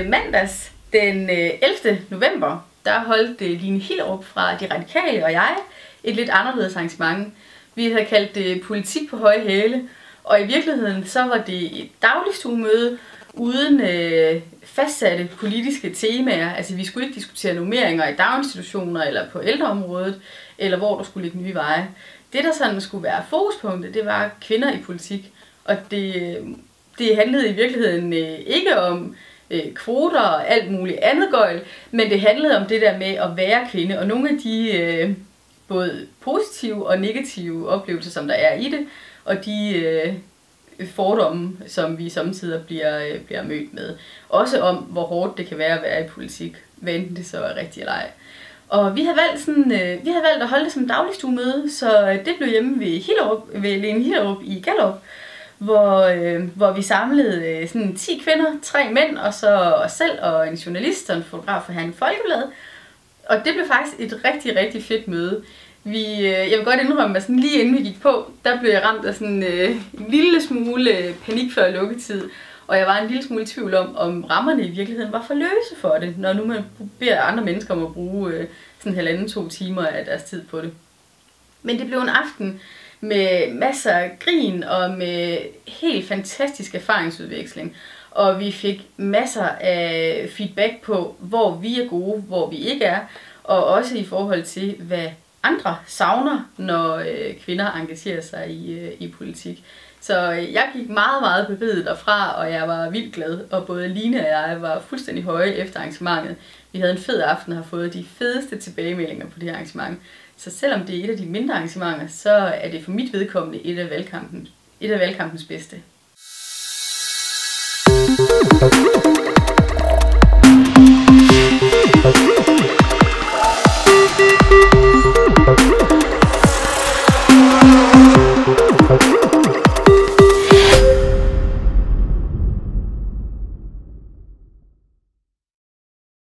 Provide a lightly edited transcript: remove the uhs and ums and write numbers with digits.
mandags den 11. november, der holdt Line Hillerup fra De Radikale og jeg et lidt anderledes arrangement. Vi havde kaldt det politik på høje hæle, og i virkeligheden så var det et dagligstuemøde uden fastsatte politiske temaer. Altså vi skulle ikke diskutere normeringer i daginstitutioner eller på ældreområdet, eller hvor der skulle ligge nye veje. Det der sådan skulle være fokuspunktet, det var kvinder i politik, og det handlede i virkeligheden ikke om kvoter og alt muligt andet gøjl, men det handlede om det der med at være kvinde, og nogle af de både positive og negative oplevelser, som der er i det, og de fordomme, som vi samtidig bliver mødt med. Også om, hvor hårdt det kan være at være i politik, hvad enten det så er rigtigt eller ej. Og vi har valgt at holde det som dagligstuemøde, så det blev hjemme ved Lene Hillerup i Gellerup, hvor vi samlede sådan 10 kvinder, 3 mænd, og så os selv og en journalist og en fotograf fra Herning Folkeblad. Og det blev faktisk et rigtig, rigtig fedt møde. Jeg vil godt indrømme, at sådan lige inden vi gik på, der blev jeg ramt af sådan en lille smule panik før lukketid. Og jeg var en lille smule i tvivl om rammerne i virkeligheden var for løse for det, når nu man beder andre mennesker om at bruge sådan 1,5-2 timer af deres tid på det. Men det blev en aften med masser af grin og med helt fantastisk erfaringsudveksling. Og vi fik masser af feedback på, hvor vi er gode, hvor vi ikke er. Og også i forhold til, hvad andre savner, når kvinder engagerer sig i politik. Så jeg gik meget, meget beriget derfra, og jeg var vildt glad. Og både Line og jeg var fuldstændig høje efter arrangementet. Vi havde en fed aften og har fået de fedeste tilbagemeldinger på det her arrangement. Så selvom det er et af de mindre arrangementer, så er det for mit vedkommende et af valgkampens bedste.